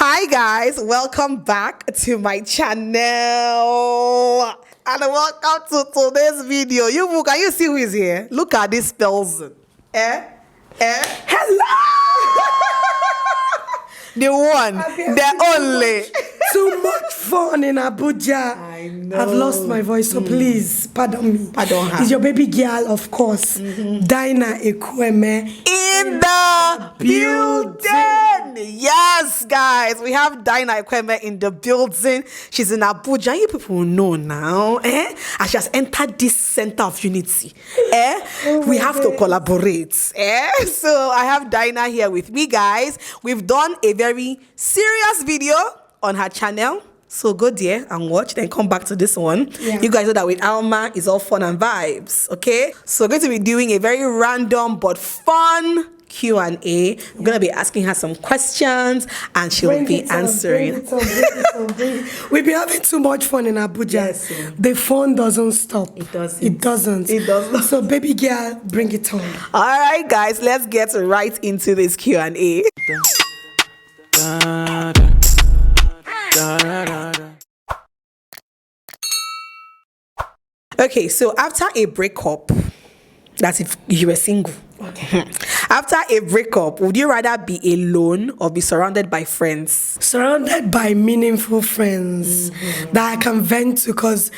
Hi guys, welcome back to my channel and welcome to today's video. Can you see who is here? Look at this person. Hello. The one, the only. Too much fun in Abuja. I know. I've lost my voice, so please pardon me. Pardon her. It's your baby girl, of course. Dyna Ekwueme In the building. Yes, guys, we have Dyna Ekwueme in the building. She's in Abuja. You people know now, and she has entered this center of unity. We have to collaborate. So I have Dyna here with me, guys. We've done a very serious video on her channel. So go there and watch, then come back to this one. Yeah. You guys know that with Alma, it's all fun and vibes, okay? So we're going to be doing a very random but fun Q&A. We're going to be asking her some questions and she'll be answering. We've been having too much fun in Abuja. Yes, the fun doesn't stop. It doesn't. It doesn't. So baby girl, bring it on. All right, guys, let's get right into this Q&A. Okay, so after a breakup, that's if you were single. Okay. After a breakup, would you rather be alone or be surrounded by friends? Surrounded by meaningful friends that I can vent to, because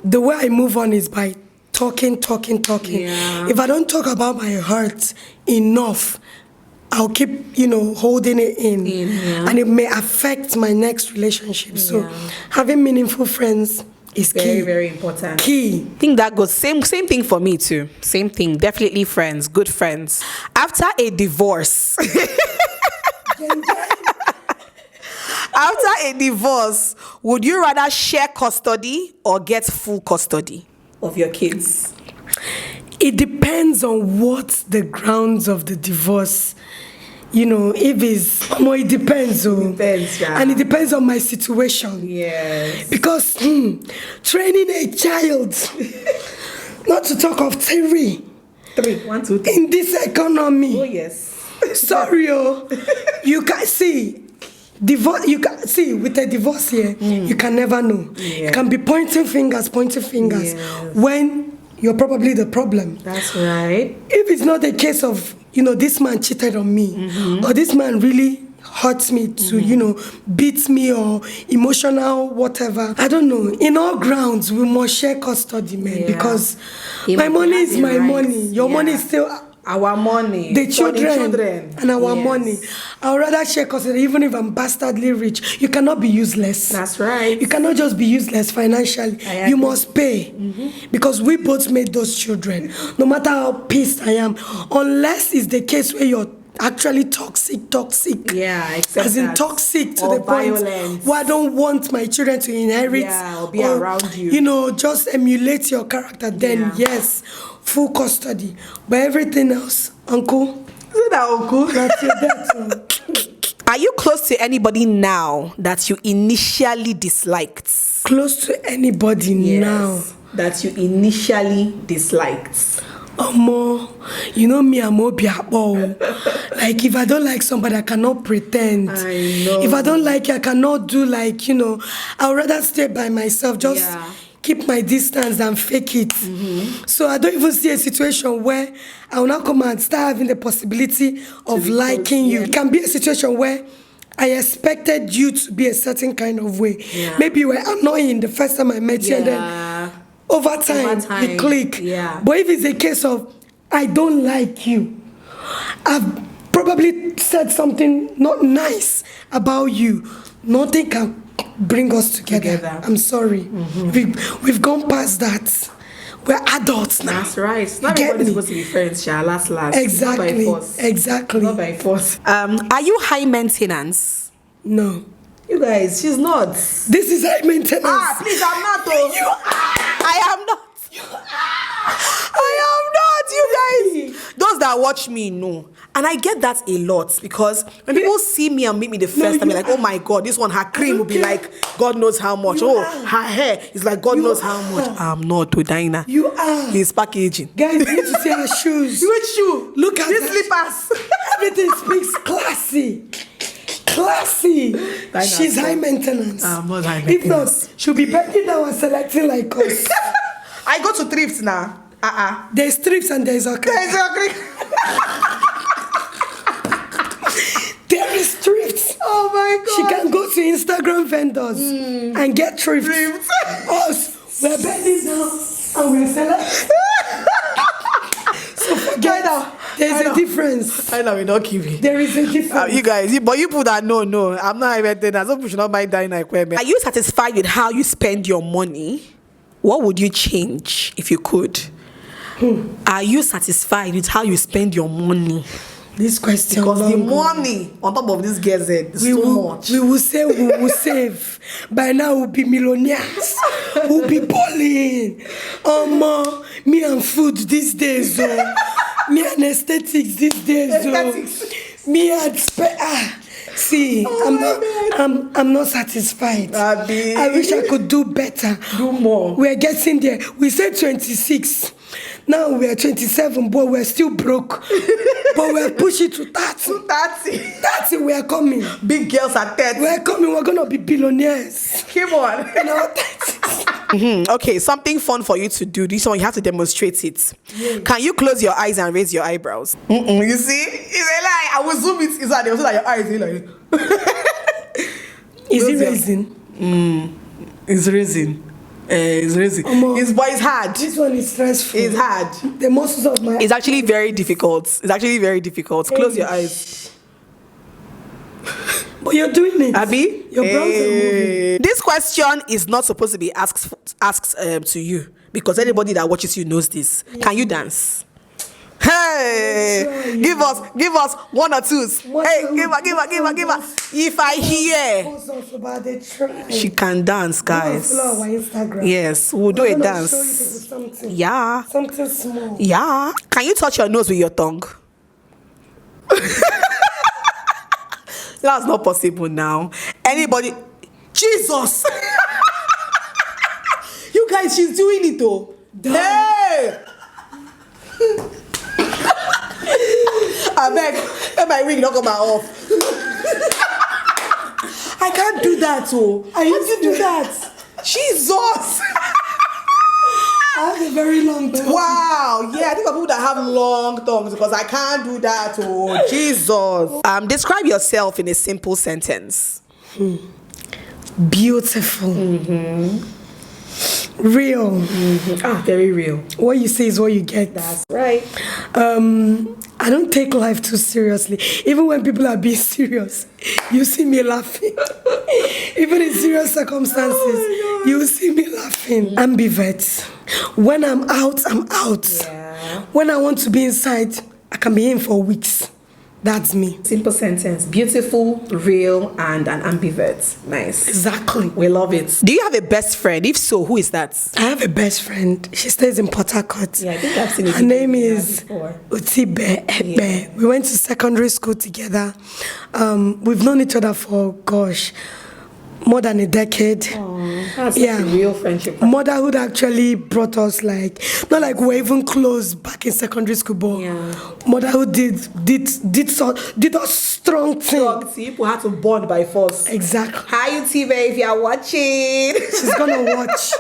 the way I move on is by talking. Yeah. If I don't talk about my hurt enough, I'll keep, holding it in. And it may affect my next relationship. Yeah. So having meaningful friends is very, very important. Key. I think that goes same thing for me too. Same thing. Definitely friends, good friends. After a divorce. After a divorce, would you rather share custody or get full custody of your kids? It depends on what the grounds of the divorce. If it's it depends. It depends, yeah. And it depends on my situation. Yes. Because training a child, not to talk of three. 1, 2, 3. In this economy. Oh yes. Sorry, you can see. Divorce. You can see with a divorce here. You can never know. Yeah. You can be pointing fingers yes. When you're probably the problem. That's right. If it's not a case of, this man cheated on me, or this man really hurts me to, beat me or emotional, whatever. I don't know. In all grounds, we must share custody, man, because my money is my money. Your money is still our money. The children. And our money. I would rather share custody, even if I'm bastardly rich. You cannot be useless. That's right. You cannot just be useless financially. You must pay. Because we both made those children. No matter how pissed I am. Unless it's the case where you're actually toxic. Yeah, except as in toxic to the violence. Point where I don't want my children to inherit. Yeah, or be around you. Just emulate your character. Then yes, full custody. But everything else, uncle. Is that uncle? That's your dad. Are you close to anybody now that you initially disliked? Close to anybody now that you initially disliked? Me, I'm obiabo. Like, if I don't like somebody, I cannot pretend. I know. If I don't like it, I cannot do I would rather stay by myself. Just keep my distance and fake it. So I don't even see a situation where I will now come and start having the possibility of liking you. It can be a situation where I expected you to be a certain kind of way. Yeah. Maybe you were annoying the first time I met you, and then over time we click. Yeah. But if it's a case of I don't like you, I've probably said something not nice about you, nothing can bring us together. I'm sorry. We've gone past that. We're adults now. That's right. Not everybody's supposed to be friends, last. Exactly. Not by force. Exactly. Not by force. Are you high maintenance? No. You guys, she's not. This is high maintenance. Please, I'm not. You are. I am not. You are. I am not, you guys. Those that watch me know. And I get that a lot, because when people see me and meet me the first time, they're like, oh my God, this one, her cream will be like, God knows how much. Her hair is like, God knows how much. I'm not to Dyna. You are. He's packaging. Guys, you need to see her shoes. Which shoe? Look at these slippers. Everything speaks classy. Classy. She's high maintenance. I'm not high If not, maintenance. she'll be bending down and selecting like us. I go to thrift now. There's thrift and there's okay. There is thrift. Oh my God. She can go to Instagram vendors and get thrift. Us, we're bending down and we're selecting. So forget there's a difference. I know we don't give it. There is a difference. You guys, but you put that no, I'm not even that. Some people should not buy Dyna Ekwueme. Are you satisfied with how you spend your money? What would you change if you could? Are you satisfied with how you spend your money? This question, because the money on top of this girl's head is so much. We will say we will save. By now we'll be millionaires. We'll be balling. Me and food these days. Me and aesthetics these days. Me and see, I'm not satisfied. I wish I could do better. Do more. We're getting there. We said 26. Now we're 27, but we're still broke. But we're pushing to 30. 30, we are coming. Big girls are 30. We're coming, we're gonna be billionaires. Come on. In our 30s. Okay, something fun for you to do. This one, you have to demonstrate it. Yes. Can you close your eyes and raise your eyebrows? You see? It's a lie. I will zoom it inside. They will say that your eyes are like. Is it raising? It's raising. It's raising. It's hard. This one is stressful. It's hard. The muscles of my. It's actually very difficult. Close your eyes. But you're doing it. Abby? Your brows are moving. This question is not supposed to be asked to you because anybody that watches you knows this. Yeah. Can you dance? Hey, give us one or twos. Hey, give her. If I hear, she can dance, guys. Yes, we'll do a dance. Something. Yeah. Something small. Yeah. Can you touch your nose with your tongue? That's not possible now. Anybody? Jesus! You guys, she's doing it though. Hey! I beg, let my wig not come off. I can't do that, oh. How do you do that? Jesus! I have a very long tongue. Wow, yeah, I think of people that have long tongues because I can't do that, oh. Jesus. Describe yourself in a simple sentence. Beautiful. Real. Very real. What you say is what you get. That's right. I don't take life too seriously. Even when people are being serious, you see me laughing. Even in serious circumstances, you see me laughing. Ambivert. When I'm out, I'm out. Yeah. When I want to be inside, I can be in for weeks. That's me. Simple sentence. Beautiful, real, and an ambivert. Nice. Exactly. We love it. Do you have a best friend? If so, who is that? I have a best friend. She stays in Port Harcourt. Yeah, I think I've seen it. Her name is Utibe Ekbe. Yeah. We went to secondary school together. We've known each other for, gosh, more than a decade. That's a real friendship. Motherhood actually brought us not like we're even close back in secondary school, but motherhood did us strong thing. People had to bond by force. Exactly. Hi, Utibe, if you're watching. She's gonna watch.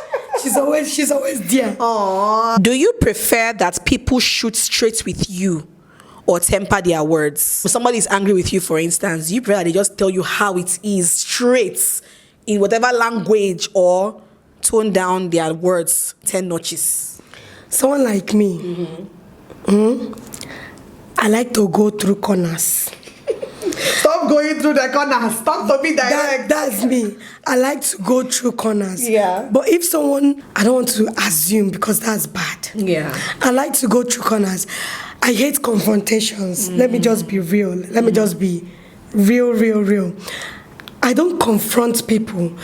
She's always there. Aww. Do you prefer that people shoot straight with you or temper their words? If somebody is angry with you, for instance, you prefer they just tell you how it is straight in whatever language or tone down their words 10 notches? Someone like me, I like to go through corners. Stop going through the corners. Stop to be direct. That's me. I like to go through corners. Yeah. But if someone, I don't want to assume because that's bad. Yeah. I like to go through corners. I hate confrontations. Let me just be real. Let me just be real. I don't confront people.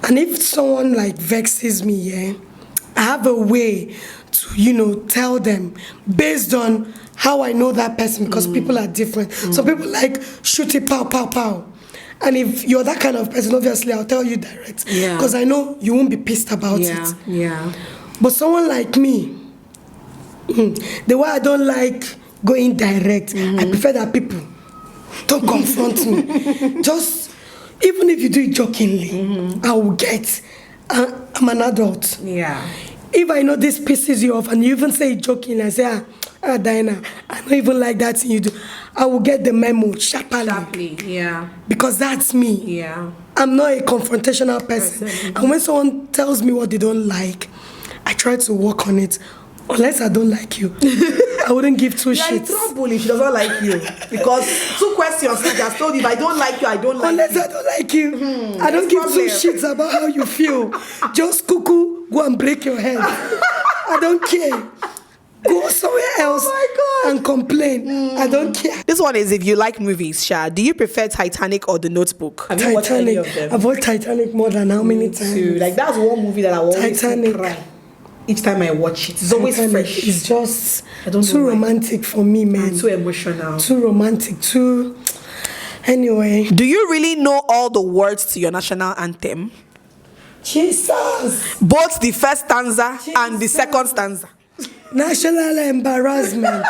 And if someone vexes me, I have a way to, tell them based on how I know that person, because people are different. Some people like shoot it, pow, pow, pow. And if you're that kind of person, obviously I'll tell you direct. Because I know you won't be pissed about it. Yeah. But someone like me, the way I don't like going direct, I prefer that people don't confront me. Just even if you do it jokingly, I will get. I'm an adult. Yeah. If I know this pisses you off and you even say it jokingly, I say, Dyna, I don't even like that thing you do. I will get the memo sharply. Yeah. Because that's me. Yeah. I'm not a confrontational person. And when someone tells me what they don't like, I try to work on it. Unless I don't like you, I wouldn't give two shits. You're in trouble if she doesn't like you. Because 2 questions I just told you, if I don't like you, I don't like Unless you. I don't like you, I don't give two shits about how you feel. Just cuckoo, go and break your head. I don't care. Go somewhere else and complain. I don't care. This one is if you like movies, Sha. Do you prefer Titanic or The Notebook? Have you watched any of them? I've watched Titanic more than how many times? Too. Like that's one movie that I always Titanic. cry. Each time I watch it, it's always Titanic fresh. It's just I don't too know why. romantic for me, man. Too emotional. Too romantic, too... Anyway. Do you really know all the words to your national anthem? Jesus! Both the first stanza and the second stanza. National embarrassment.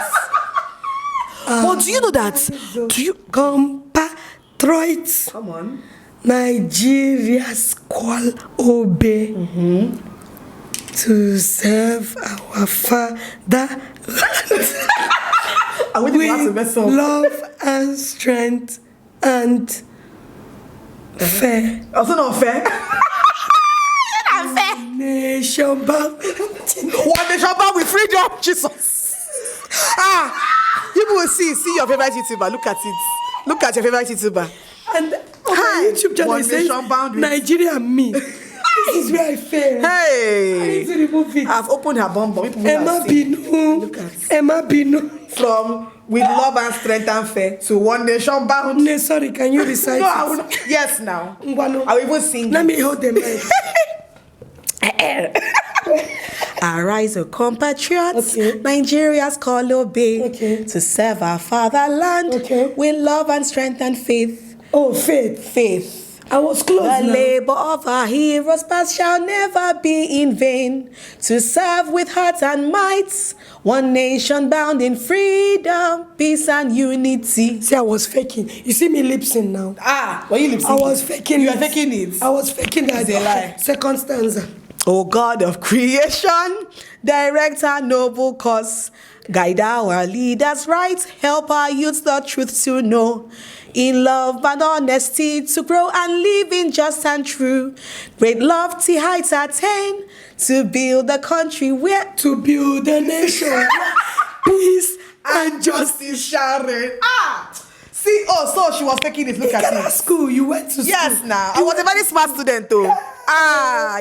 But do you know that? Do you... Compatriots. Come on. Nigeria's call obey to serve our fatherland with love and strength and fair. Also not fair. Nation bound. One nation bound with freedom, Jesus. People will see your favorite YouTuber. Look at it. Look at your favorite YouTuber. And on my YouTube channel it says Nigeria and me. This is where I fail. Hey, I need to remove it. I've opened her bum. Emma Binu. From with love and strength and fair to one nation bound. No, sorry, can you recite No, it? I will not. Yes, now. Ngwano. I will even sing. Let me hold the mic. Arise, O compatriots, Okay. Nigeria's call obey, Okay. to serve our fatherland with love and strength and faith. Oh, faith. Faith. I was close The now. labor of our heroes past shall never be in vain. To serve with heart and might, one nation bound in freedom, peace and unity. See, I was faking. You see me lip sync now. Were you lip syncing? I was faking You it. are faking it. I was faking that. It's a lie. Second stanza. O God of creation, direct our noble cause, guide our leaders right, help our youth the truth to know, in love and honesty to grow and live in just and true, great lofty heights attain, to build a country where To build a nation, peace and justice. shall reign. See, so she was taking it. Look at it. School, you went to school. Yes, now I was a very smart student though.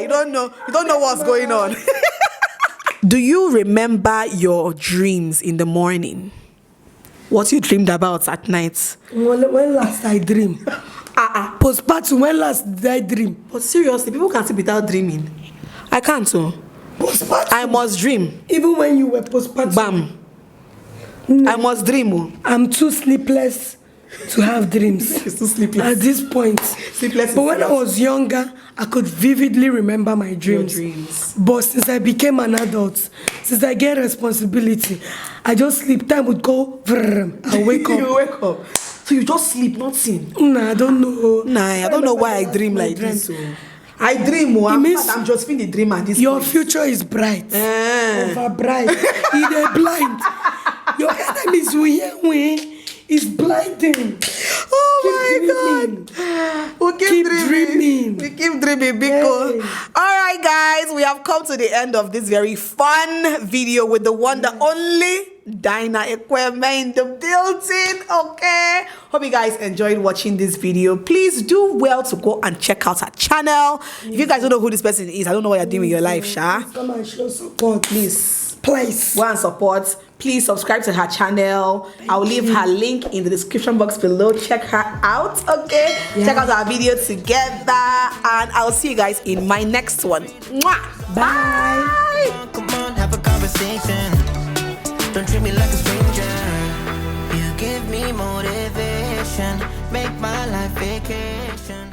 You don't know what's going on. Do you remember your dreams in the morning? What you dreamed about at night? When last I dream? Postpartum, when last did I dream? But seriously, people can't sleep without dreaming. I can't too. Postpartum. I must dream. Even when you were postpartum. Bam. I must dream. Oh. I'm too sleepless to have dreams. It's too sleepless. At this point. Sleepless. But when I was younger, I could vividly remember my dreams. Your dreams. But since I became an adult, since I get responsibility, I just sleep. Time would go, I wake up. You wake up. So you just sleep, not sin. Nah, I don't know. Nah, I don't know why I dream like this. So. I dream. I'm just being a dreamer at this Your point. future is bright. Over bright. They're blind. Your enemies will hear when it's blinding. Oh my God. We'll keep dreaming. We keep dreaming because. All right, guys, we have come to the end of this very fun video with the one, the only Dyna Ekwueme in the building. Okay. Hope you guys enjoyed watching this video. Please do well to go and check out our channel. If you guys don't know who this person is, I don't know what you're doing with your life, Sha. Come and show support. Please. Please. Go and support. Please subscribe to her channel. I'll leave her link in the description box below. Check her out, okay? Yeah. Check out our video together. And I'll see you guys in my next one. Mwah. Bye. Come on, have a conversation. Don't treat me like a stranger. You give me motivation. Make my life vacation.